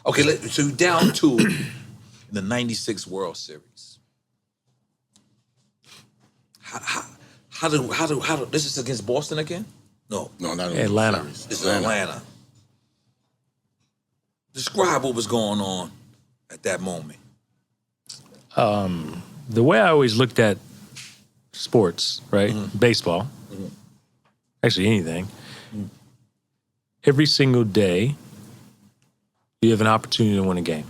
Okay, so down to the '96 World Series. How do? This is against Boston again? No, not Atlanta. This is Atlanta. Describe what was going on at that moment. The way I always looked at sports, right? Mm-hmm. Baseball, actually anything. Every single day, you have an opportunity to win a game.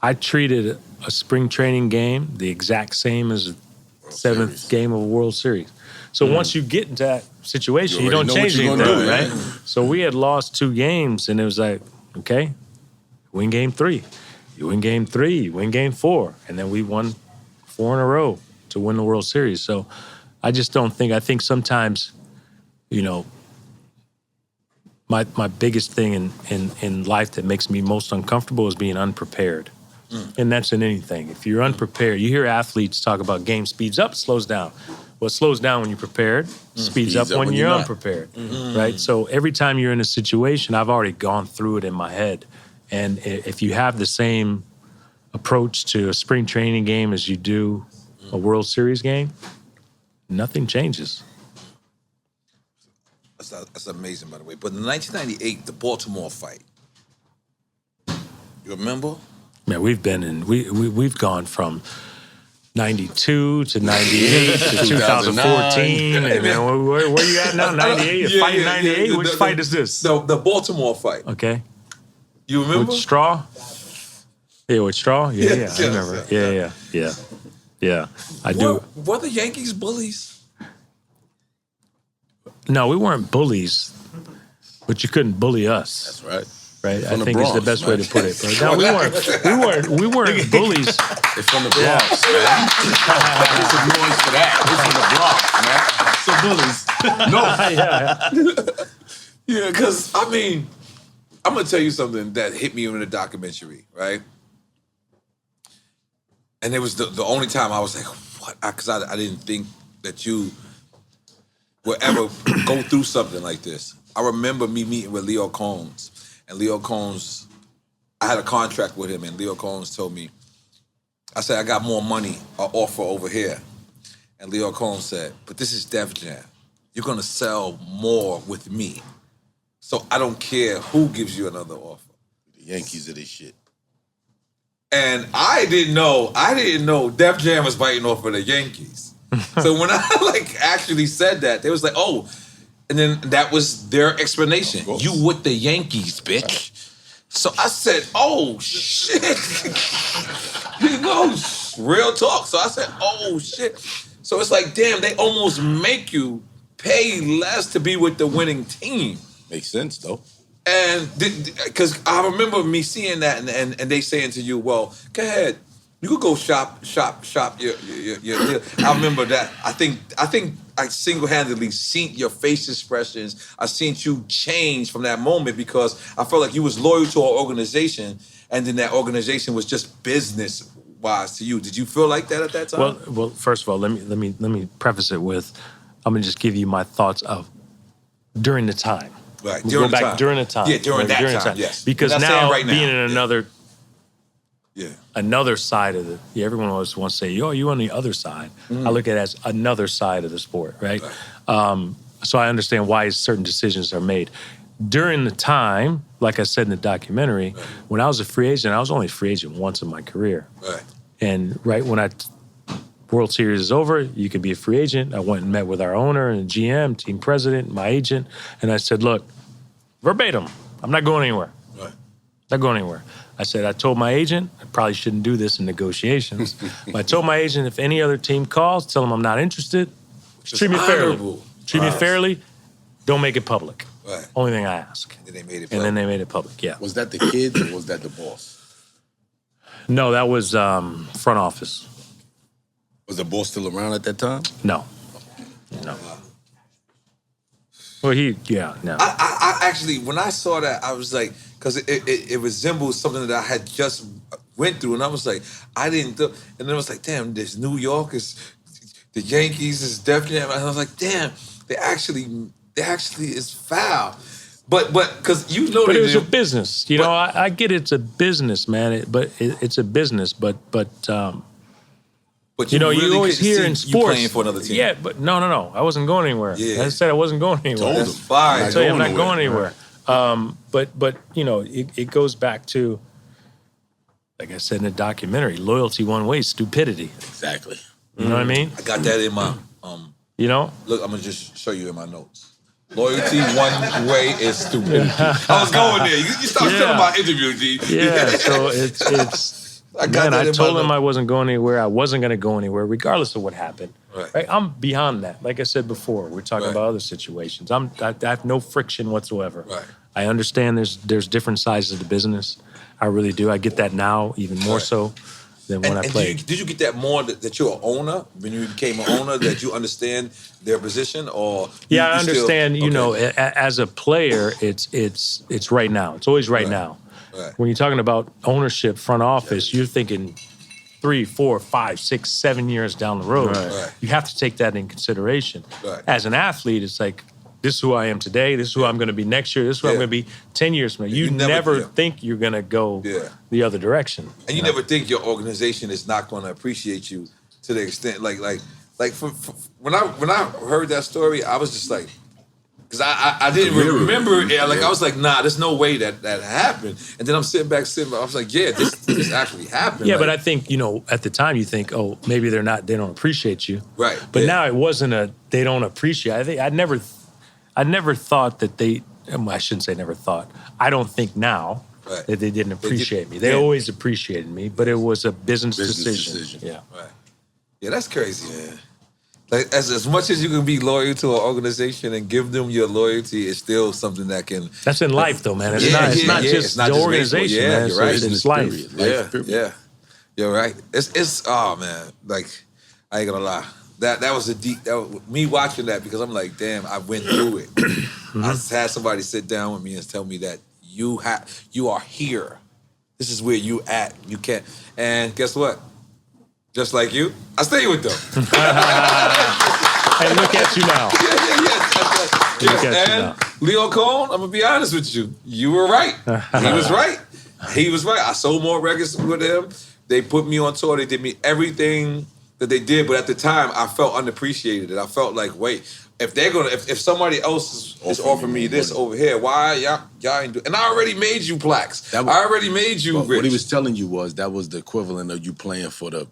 I treated a spring training game the exact same as a seventh game of a World Series. So once you get into that situation, you don't change anything, right? So we had lost 2 games, and it was like, okay, win game 3. You win game 3, you win game 4, and then we won 4 in a row to win the World Series. So I just don't think, I think sometimes, you know, my biggest thing in life that makes me most uncomfortable is being unprepared. And that's in anything. If you're unprepared, you hear athletes talk about game speeds up, slows down. Well, it slows down when you're prepared, speeds up when you're unprepared, right? So every time you're in a situation, I've already gone through it in my head. And if you have the same approach to a spring training game as you do a World Series game, nothing changes. That's amazing, by the way. But in 1998, the Baltimore fight. You remember? Man, we've been in, we've gone from 92 to 98 to 2014. And man, where you at now? 98? You're fighting 98? Which fight is this? The Baltimore fight. Okay. You remember? With Straw? Yeah, with Straw? Yeah, I remember. Yeah. I do. Were the Yankees bullies? No, we weren't bullies, but you couldn't bully us. That's right. Right, I think it's the best way to put it. But no, we weren't bullies. It's from the Bronx, man. Make some noise for that. It's from the Bronx, man. So bullies. No. Yeah, because, I mean, I'm going to tell you something that hit me in the documentary, right? And it was the only time I was like, what? Because I didn't think that you would ever go through something like this. I remember me meeting with Leo Combs. And Leo Combs, I had a contract with him, and Leo Combs told me, I said, I got more money, an offer over here. And Leo Combs said, but this is Def Jam. You're going to sell more with me. So I don't care who gives you another offer. The Yankees are this shit. And I didn't know Def Jam was biting off of the Yankees. So when I actually said that, they was like, oh. And then that was their explanation. You with the Yankees, bitch. So I said, oh, shit. You know, real talk. So I said, oh, shit. So it's like, damn, they almost make you pay less to be with the winning team. Makes sense, though. And because I remember me seeing that and they saying to you, well, go ahead. You could go shop your deal. I remember that. I think I single-handedly seen your face expressions. I seen you change from that moment because I felt like you was loyal to our organization, and then that organization was just business-wise to you. Did you feel like that at that time? Well, first of all, let me preface it with, I'm gonna just give you my thoughts of during the time. Right, we'll go back during the time. Yeah, during that time. Yes. Because now being in another. Yeah. Another side of everyone always wants to say, yo, you on the other side. I look at it as another side of the sport, right? So I understand why certain decisions are made. During the time, like I said in the documentary, when I was a free agent, I was only a free agent once in my career. Right. And when World Series is over, you can be a free agent. I went and met with our owner and GM, team president, my agent, and I said, look, verbatim, I'm not going anywhere. Right. Not going anywhere. I said, I told my agent, I probably shouldn't do this in negotiations, but I told my agent, if any other team calls, tell them I'm not interested. Treat me fairly. Treat me fairly. Don't make it public. Right. Only thing I ask. And then they made it public. And then they made it public, yeah. Was that the kids or was that the boss? No, that was front office. Was the boss still around at that time? No. Well, no. I actually, when I saw that, I was like, because it resembles something that I had just went through, and I was like, I didn't, and then I was like, damn, this New York is, the Yankees is Def Jam, and I was like, damn, they actually is foul. But because you know But they it was a didn't- business. You know, I get it's a business, man. It's a business. But But you know, really you always couldn't hear see in you sports. playing for another team. Yeah, but no. I wasn't going anywhere. Yeah. I said I wasn't going anywhere. That's fine. I tell you, I'm not Going going anywhere. But you know, it goes back to, like I said in the documentary, loyalty one way, stupidity. Exactly. You know what I mean? I got that in my You know? look. I'm gonna just show you in my notes. Loyalty one way is stupidity. I was going there. You start telling my interview, G. Yeah. So it's. I got Man, that I in told my him notes. I wasn't going anywhere. I wasn't going to go anywhere, regardless of what happened. Right. I'm beyond that. Like I said before, we're talking Right. about other situations. I have no friction whatsoever. Right. I understand there's different sides of the business. I really do. I get that now even more Right. so than when I And played. did you get that more that you're an owner when you became an owner that you understand their position or Yeah, you I understand. Still, You know, as a player, it's right now. It's always right now. Right. When you're talking about ownership, front office, you're thinking 3, 4, 5, 6, 7 years down the road. Right. You have to take that in consideration. Right. As an athlete, it's like, this is who I am today. This is who I'm going to be next year. This is who I'm Yeah. going to be 10 years from now. You You never- never yeah. think you're going to go Yeah. the other direction. And you never think your organization is not going to appreciate you to the extent like for when I heard that story, I was just like, because I didn't remember it. Like I was like, nah, there's no way that happened. And then I'm sitting back, I was like, yeah, this actually happened. Yeah, like, but I think, you know, at the time you think, oh, maybe they don't appreciate you. Right, But yeah. now it wasn't they don't appreciate. I think I never thought that I shouldn't say never thought. I don't think now Right. that they didn't appreciate me. They yeah. always appreciated me, but it was a business decision. decision. Yeah. Right. Yeah, that's crazy, man. Like as much as you can be loyal to an organization and give them your loyalty, it's still something that can. That's in life, though, man. It's Yeah, not. It's yeah, not yeah. just It's not the just organization, baseball. Yeah, man. you're right. It's life. Period. Yeah, period. yeah, you're right. It's oh man, like I ain't gonna lie. That was a deep. Me watching that because I'm like, damn, I went through it. I had somebody sit down with me and tell me that you are here. This is where you at. You can't. And guess what? Just like you, I stay with them. And look at you now. Look at you And now. Leo Cone, I'm gonna be honest with you. You were right. He was right. He was right. I sold more records with him. They put me on tour. They did me everything that they did. But at the time, I felt unappreciated. And I felt like, wait, if somebody else is offering me this over here, why y'all ain't do? And I already made you plaques. I already made you rich. What he was telling you was that was the equivalent of you playing for the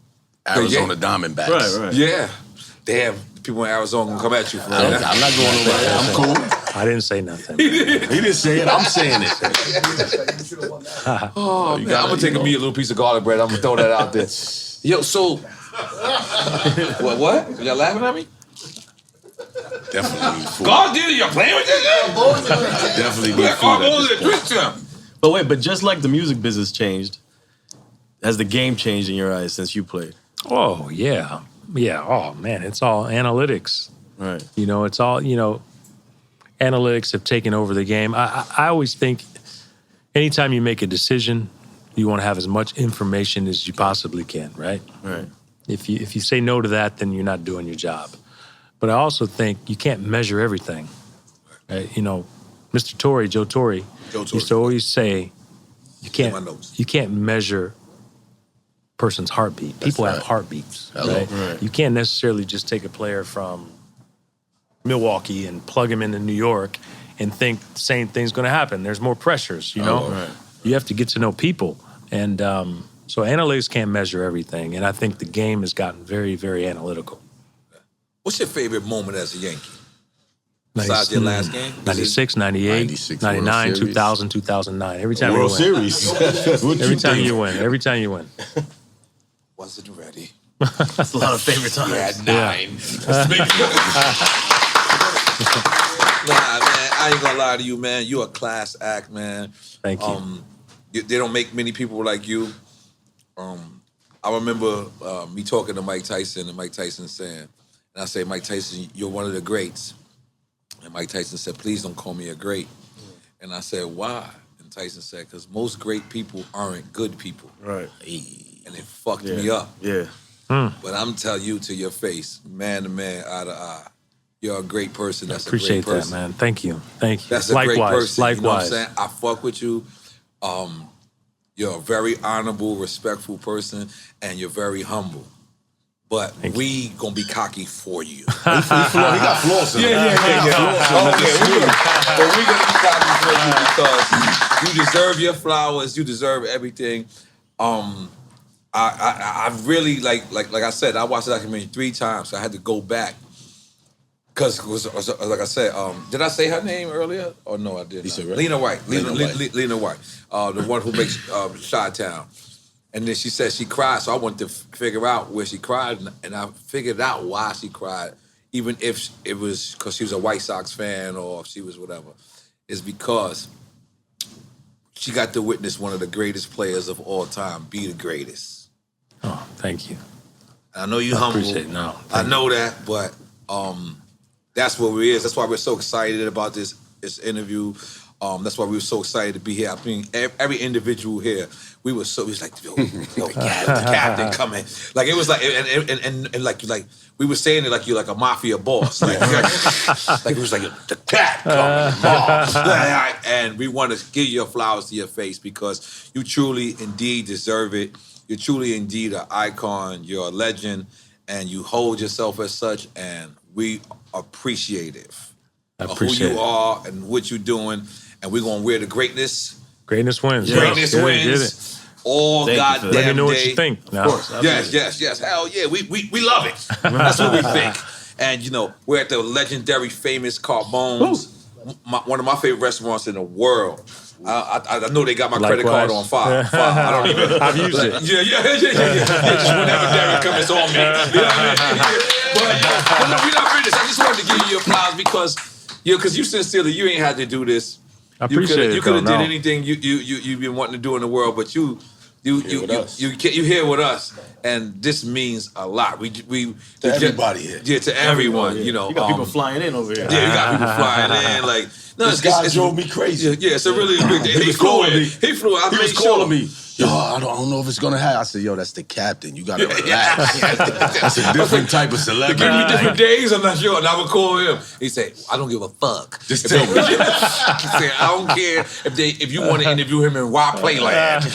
Arizona Diamondbacks. Right. Yeah. Damn. People in Arizona gonna come at you for I'm that. not going over there. I'm cool. I didn't say nothing. He didn't say it. I'm saying it. Oh, man, I'm gonna take me a little piece of garlic bread. I'm gonna throw that out there. Yo, so what? Y'all laughing at me? Definitely need food. God did it. Y'all playing with this? Definitely need Like, food. oh, at those this are point. Christian. But wait, but just like the music business changed, has the game changed in your eyes since you played? Oh, yeah. Yeah. Oh, man. It's all analytics. Right. You know, it's all, you know, analytics have taken over the game. I always think anytime you make a decision, you want to have as much information as you possibly can, right? Right. If you say no to that, then you're not doing your job. But I also think you can't measure everything. Right? You know, Mr. Torre, Joe Torre, used to always say, my notes. you can't measure person's heartbeat. People have heartbeats, right? Right. You can't necessarily just take a player from Milwaukee and plug him into New York and think the same thing's going to happen. There's more pressures, you know? Right. You have to get to know people. And so analytics can't measure everything. And I think the game has gotten very, very analytical. What's your favorite moment as a Yankee? Besides your last game? 96, 98, 96 99, World Series. 2000, 2009. Every time World you win. Series. What Every time think? you win. Every time you win. Wasn't ready. That's a lot of favorite times. Nine. Nah, man, I ain't gonna lie to you, man. You a class act, man. Thank you. They don't make many people like you. I remember me talking to Mike Tyson and Mike Tyson saying, and I say, Mike Tyson, you're one of the greats. And Mike Tyson said, please don't call me a great. And I said, why? And Tyson said, because most great people aren't good people. Right. And it fucked me up. Yeah. But I'm telling you to your face, man to man, eye to eye, You're a great person. That's Appreciate a great person. that, man. Thank you. Thank you. That's a likewise, great person. Likewise. You know what I'm saying? I fuck with you. You're a very honorable, respectful person, and you're very humble. But we gonna be cocky for you. He got flaws in him. Yeah. Okay, but we gonna be cocky for you because you deserve your flowers. You deserve everything. I really like I said, I watched the documentary 3 times. So I had to go back because like I said, did I say her name earlier? Or no, I didn't. Lena White. Lena White. The one who makes Chi-Town. And then she said she cried, so I wanted to figure out where she cried, and I figured out why she cried, even if it was because she was a White Sox fan or if she was whatever. It's because she got to witness one of the greatest players of all time be the greatest. Oh, thank you. I know you're humble. Appreciate it. No, I know that, but that's what it is. That's why we're so excited about this interview. That's why we were so excited to be here. I mean, every individual here, we was like, yo, the captain coming. Like it was like, and like we were saying it like you're like a mafia boss. Like it was like the cat coming. And we want to give your flowers to your face because you truly indeed deserve it. You're truly indeed an icon. You're a legend, and you hold yourself as such. And we appreciative of who you are and what you're doing. And we're gonna wear the greatness. Greatness wins. Greatness wins. All goddamn day. Let me know what you think. Of course. Yes. Hell yeah. We love it. That's what we think. And you know, we're at the legendary, famous Carbone's, one of my favorite restaurants in the world. I know they got my credit card on file. I don't even. I've used it. Yeah. Just whenever Derek comes, it's on me. You know what I mean? But no, we're not finished. I just wanted to give you your flowers because you sincerely, you ain't had to do this. I appreciate it. You could have did anything you've been wanting to do in the world, but you here with us, and this means a lot. We to everybody here. Yeah, to everyone. You know, you got people flying in over here. Yeah, you got people flying in. Like, no, this guy drove me crazy. Yeah, it's a really big day. He flew in. He was calling me. Yo, I don't know if it's gonna happen. I said, yo, that's the captain. You gotta relax. That's a different type of celebrity. Give me different days, I'm not sure. And I would call him. He said, I don't give a fuck. Just tell me. He said, I don't care if you want to interview him in Why Playland.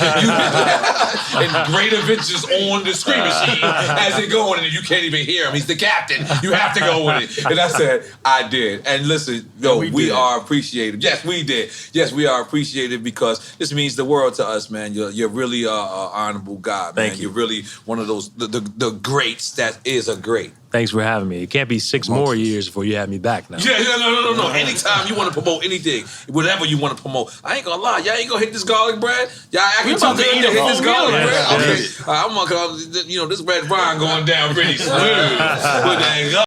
And Great Adventures on the screen machine as it going, and you can't even hear him. He's the captain. You have to go with it. And I said, I did. And listen, we are appreciative. Yes, we did. Yes, we are appreciative because this means the world to us, man. You're really an honorable guy, man. Thank you. You're really one of those the greats that is a great. Thanks for having me. It can't be 6 more years before you have me back now. Yeah, no. Anytime you want to promote anything, whatever you want to promote, I ain't gonna lie. Y'all ain't gonna hit this garlic bread. Y'all acting too good to hit this garlic bread. Okay, I'm gonna, this red wine going down pretty smooth. But